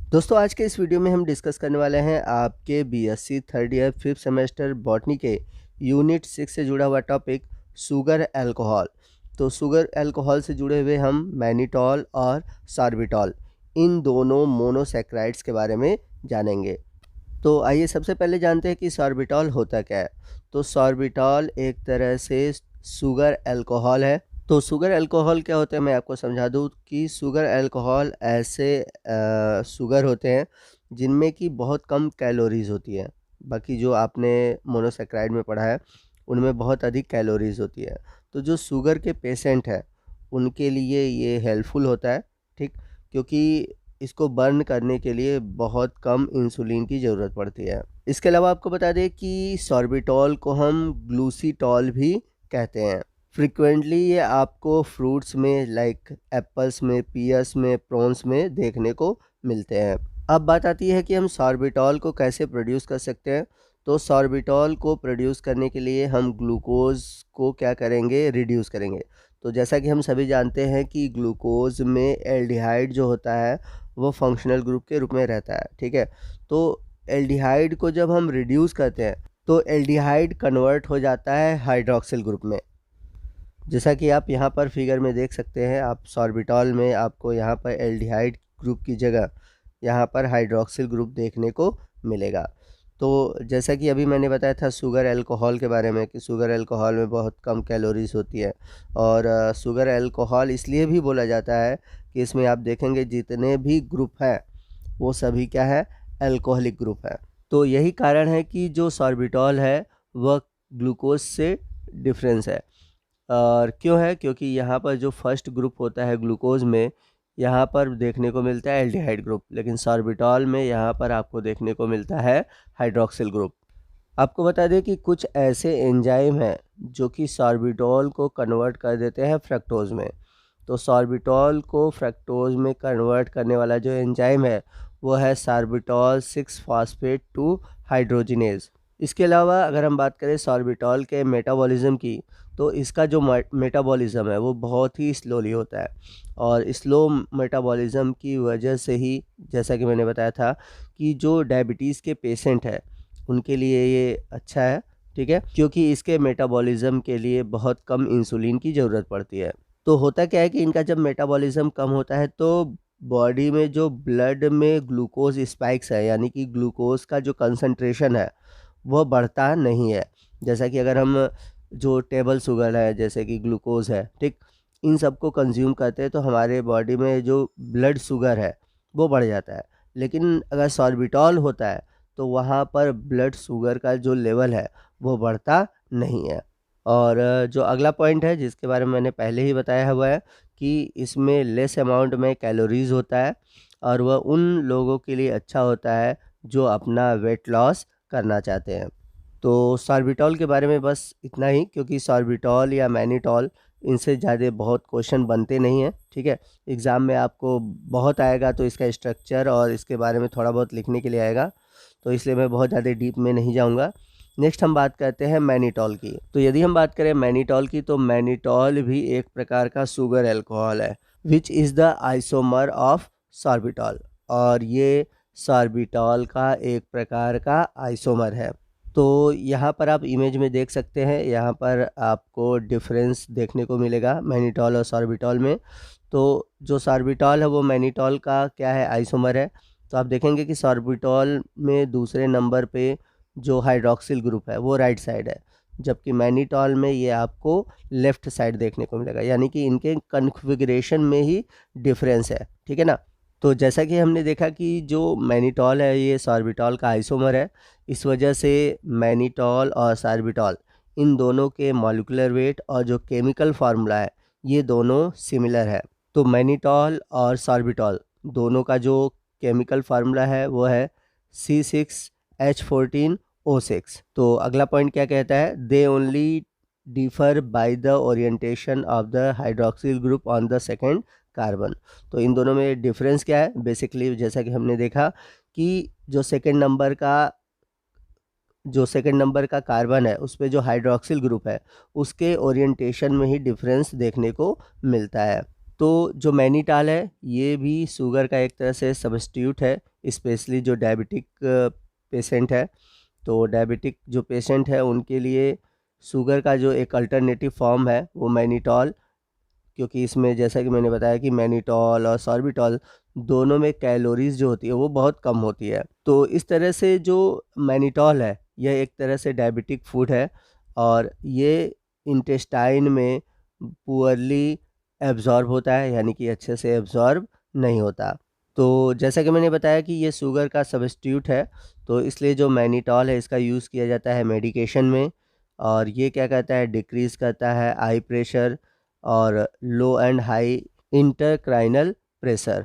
दोस्तों आज के इस वीडियो में हम डिस्कस करने वाले हैं आपके BSc third year fifth semester botany के यूनिट 6 से जुड़ा हुआ टॉपिक शुगर अल्कोहल। तो शुगर अल्कोहल से जुड़े हुए हम मैनिटॉल और सॉर्बिटॉल इन दोनों मोनोसैकराइड्स के बारे में जानेंगे। तो आइए सबसे पहले जानते हैं कि सॉर्बिटॉल होता क्या है। तो सॉर्बिटॉल एक तरह से शुगर अल्कोहल है। तो शुगर अल्कोहल क्या होता है मैं आपको समझा दूँ कि शुगर अल्कोहल ऐसे शुगर होते हैं जिनमें कि बहुत कम कैलोरीज़ होती है। बाकी जो आपने मोनोसैकराइड में पढ़ा है उनमें बहुत अधिक कैलोरीज़ होती है। तो जो शुगर के पेशेंट हैं उनके लिए ये हेल्पफुल होता है, ठीक, क्योंकि इसको बर्न करने के लिए बहुत कम इंसुलिन की ज़रूरत पड़ती है। इसके अलावा आपको बता दें कि सॉर्बिटॉल को हम ग्लूसीटॉल भी कहते हैं। फ्रीक्वेंटली ये आपको फ्रूट्स में लाइक एप्पल्स में, पियर्स में, प्रॉन्स में देखने को मिलते हैं। अब बात आती है कि हम सॉर्बिटॉल को कैसे प्रोड्यूस कर सकते हैं। तो सॉर्बिटॉल को प्रोड्यूस करने के लिए हम ग्लूकोज़ को क्या करेंगे, रिड्यूस करेंगे। तो जैसा कि हम सभी जानते हैं कि ग्लूकोज़ में एल्डिहाइड जो होता है वो फंक्शनल ग्रुप के रूप में रहता है, ठीक है। तो एल्डिहाइड को जब हम रिड्यूस करते हैं तो एल्डिहाइड कन्वर्ट हो जाता है हाइड्रॉक्सिल ग्रुप में। जैसा कि आप यहाँ पर फिगर में देख सकते हैं, आप सॉर्बिटॉल में आपको यहाँ पर एल्डिहाइड ग्रुप की जगह यहाँ पर हाइड्रॉक्सिल ग्रुप देखने को मिलेगा। तो जैसा कि अभी मैंने बताया था शुगर अल्कोहल के बारे में कि शुगर अल्कोहल में बहुत कम कैलोरीज होती है और शुगर अल्कोहल इसलिए भी बोला जाता है कि इसमें आप देखेंगे जितने भी ग्रुप हैं वो सभी क्या है, अल्कोहलिक ग्रुप है। तो यही कारण है कि जो सॉर्बिटॉल है वह ग्लूकोज से डिफरेंस है। और क्यों है, क्योंकि यहाँ पर जो फर्स्ट ग्रुप होता है ग्लूकोज में, यहाँ पर देखने को मिलता है एल्डिहाइड ग्रुप, लेकिन सॉर्बिटॉल में यहाँ पर आपको देखने को मिलता है हाइड्रॉक्सिल ग्रुप। आपको बता दें कि कुछ ऐसे एंजाइम हैं जो कि सॉर्बिटॉल को कन्वर्ट कर देते हैं फ्रक्टोज में। तो सॉर्बिटॉल को फ्रक्टोज में कन्वर्ट करने वाला जो एंजाइम है वो है सॉर्बिटॉल 6 फॉस्फेट 2 हाइड्रोजिनेज। इसके अलावा अगर हम बात करें सॉर्बिटॉल के मेटाबॉलिज्म की, तो इसका जो मेटाबॉलिज्म है वो बहुत ही स्लोली होता है और स्लो मेटाबॉलिज्म की वजह से ही, जैसा कि मैंने बताया था, कि जो डायबिटीज़ के पेशेंट है उनके लिए ये अच्छा है, ठीक है, क्योंकि इसके मेटाबॉलिज्म के लिए बहुत कम इंसुलिन की ज़रूरत पड़ती है। तो होता क्या है कि इनका जब मेटाबॉलिज्म कम होता है तो बॉडी में जो ब्लड में ग्लूकोज स्पाइक्स है, यानी कि ग्लूकोज का जो कंसंट्रेशन है वह बढ़ता नहीं है। जैसा कि अगर हम जो टेबल शुगर है जैसे कि ग्लूकोज है, ठीक, इन सबको कंज्यूम करते हैं तो हमारे बॉडी में जो ब्लड शुगर है वो बढ़ जाता है। लेकिन अगर सॉर्बिटॉल होता है तो वहाँ पर ब्लड शुगर का जो लेवल है वो बढ़ता नहीं है। और जो अगला पॉइंट है जिसके बारे में मैंने पहले ही बताया हुआ है कि इसमें लेस अमाउंट में कैलोरीज होता है और वह उन लोगों के लिए अच्छा होता है जो अपना वेट लॉस करना चाहते हैं। तो सॉर्बिटॉल के बारे में बस इतना ही, क्योंकि सॉर्बिटॉल या मैनिटॉल इनसे ज़्यादा बहुत क्वेश्चन बनते नहीं हैं, ठीक है। एग्ज़ाम में आपको बहुत आएगा तो इसका स्ट्रक्चर और इसके बारे में थोड़ा बहुत लिखने के लिए आएगा, तो इसलिए मैं बहुत ज़्यादा डीप में नहीं जाऊंगा। नेक्स्ट हम बात करते हैं मैनिटॉल की। तो यदि हम बात करें मैनिटॉल की, तो मैनिटॉल भी एक प्रकार का शुगर अल्कोहल है which is the isomer of sorbitol, और ये सॉर्बिटॉल का एक प्रकार का आइसोमर है। तो यहाँ पर आप इमेज में देख सकते हैं, यहाँ पर आपको डिफरेंस देखने को मिलेगा मैनिटॉल और सॉर्बिटॉल में। तो जो सॉर्बिटॉल है वो मैनिटॉल का क्या है, आइसोमर है। तो आप देखेंगे कि सॉर्बिटॉल में दूसरे नंबर पे जो हाइड्रॉक्सिल ग्रुप है वो राइट साइड है, जबकि मैनिटॉल में ये आपको लेफ़्ट साइड देखने को मिलेगा, यानी कि इनके कन्फिग्रेशन में ही डिफरेंस है, ठीक है ना। तो जैसा कि हमने देखा कि जो मैनिटॉल है ये सॉर्बिटॉल का आइसोमर है, इस वजह से मैनिटॉल और सॉर्बिटॉल इन दोनों के मॉलिक्यूलर वेट और जो केमिकल फार्मूला है ये दोनों सिमिलर है। तो मैनिटॉल और सॉर्बिटॉल दोनों का जो केमिकल फार्मूला है वो है C6H14O6। तो अगला पॉइंट क्या कहता है, they only differ by the orientation of the hydroxyl group on the second carbon. तो इन दोनों में डिफरेंस क्या है, बेसिकली जैसा कि हमने देखा कि जो सेकंड नंबर का कार्बन है उस पे जो हाइड्रॉक्सिल ग्रुप है उसके ओरिएंटेशन में ही डिफरेंस देखने को मिलता है। तो जो मैनीटाल है ये भी शुगर का एक तरह से सब्स्टिट्यूट है, स्पेशली जो डायबिटिक पेशेंट है। तो डायबिटिक जो पेशेंट है उनके लिए शुगर का जो एक अल्टरनेटिव फॉर्म है वो मैनीटॉल, क्योंकि इसमें जैसा कि मैंने बताया कि मैनीटॉल और सॉर्बिटॉल दोनों में कैलोरीज जो होती है वो बहुत कम होती है। तो इस तरह से जो मैनीटॉल है यह एक तरह से डायबिटिक फूड है और ये इंटेस्टाइन में पुअरली एब्जॉर्ब होता है, यानी कि अच्छे से एब्जॉर्ब नहीं होता। तो जैसा कि मैंने बताया कि ये शुगर का सब्स्टिट्यूट है, तो इसलिए जो मैनीटॉल है इसका यूज़ किया जाता है मेडिकेशन में। और ये क्या कहता है, डिक्रीज़ करता है आई प्रेशर और लो एंड हाई इंटरक्राइनल प्रेशर।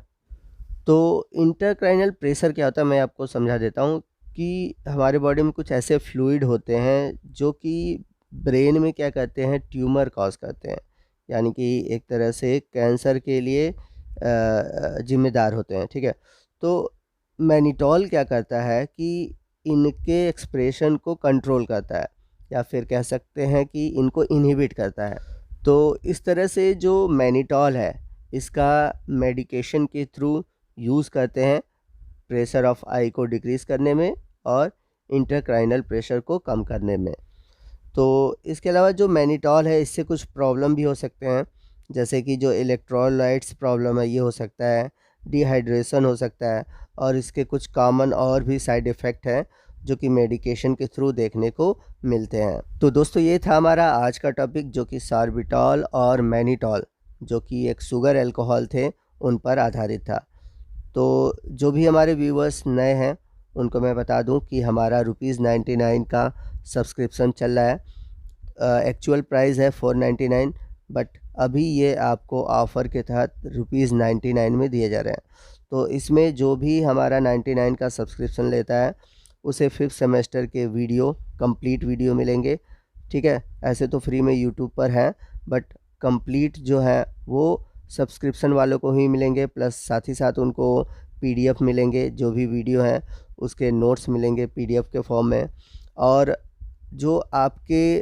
तो इंटरक्राइनल प्रेशर क्या होता है मैं आपको समझा देता हूँ कि हमारे बॉडी में कुछ ऐसे फ्लूइड होते हैं जो कि ब्रेन में क्या करते हैं, ट्यूमर कॉज करते हैं, यानी कि एक तरह से कैंसर के लिए जिम्मेदार होते हैं। ठीक है, तो मैनीटॉल क्या करता है कि इनके एक्सप्रेशन को कंट्रोल करता है, या फिर कह सकते हैं कि इनको इनहिबिट करता है। तो इस तरह से जो मैनीटॉल है इसका मेडिकेशन के थ्रू यूज़ करते हैं प्रेशर ऑफ आई को डिक्रीज़ करने में और इंटरक्राइनल प्रेशर को कम करने में। तो इसके अलावा जो मैनीटॉल है इससे कुछ प्रॉब्लम भी हो सकते हैं, जैसे कि जो इलेक्ट्रोलाइट्स प्रॉब्लम है ये हो सकता है, डिहाइड्रेशन हो सकता है, और इसके कुछ कॉमन और भी साइड इफ़ेक्ट हैं जो कि मेडिकेशन के थ्रू देखने को मिलते हैं। तो दोस्तों ये था हमारा आज का टॉपिक जो कि सॉर्बिटॉल और मैनीटॉल जो कि एक शुगर अल्कोहल थे उन पर आधारित था। तो जो भी हमारे व्यूवर्स नए हैं उनको मैं बता दूं कि हमारा ₹99 का सब्सक्रिप्शन चल रहा है। एक्चुअल प्राइस है 499, बट अभी ये आपको ऑफ़र के तहत ₹99 में दिए जा रहे हैं। तो इसमें जो भी हमारा 99 का सब्सक्रिप्शन लेता है उसे 5th सेमेस्टर के वीडियो कंप्लीट वीडियो मिलेंगे। ठीक है, ऐसे तो फ्री में यूट्यूब पर है, बट कंप्लीट जो है वो सब्सक्रिप्शन वालों को ही मिलेंगे, प्लस साथ ही साथ उनको पीडीएफ मिलेंगे, जो भी वीडियो हैं उसके नोट्स मिलेंगे पीडीएफ के फॉर्म में। और जो आपके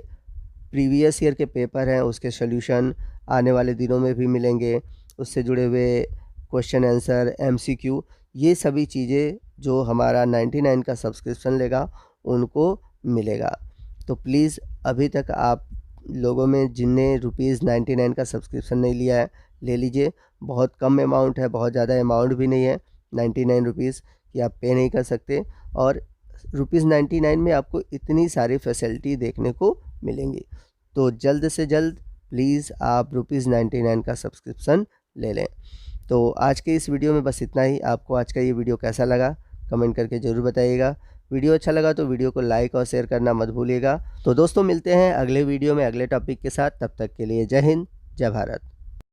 प्रीवियस ईयर के पेपर हैं उसके सॉल्यूशन आने वाले दिनों में भी मिलेंगे, उससे जुड़े हुए क्वेश्चन आंसर, एमसीक्यू, ये सभी चीज़ें जो हमारा 99 का सब्सक्रिप्शन लेगा उनको मिलेगा। तो प्लीज़ अभी तक आप लोगों में जिनने ₹99 का सब्सक्रिप्शन नहीं लिया है ले लीजिए। बहुत कम अमाउंट है, बहुत ज़्यादा अमाउंट भी नहीं है, 99 रुपीज़ कि आप पे नहीं कर सकते, और ₹99 में आपको इतनी सारी फैसिलिटी देखने को मिलेंगी। तो जल्द से जल्द प्लीज़ आप ₹99 का सब्सक्रिप्शन ले लें। तो आज के इस वीडियो में बस इतना ही। आपको आज का ये वीडियो कैसा लगा कमेंट करके ज़रूर बताइएगा। वीडियो अच्छा लगा तो वीडियो को लाइक और शेयर करना मत भूलिएगा। तो दोस्तों मिलते हैं अगले वीडियो में अगले टॉपिक के साथ, तब तक के लिए जय हिंद, जय भारत।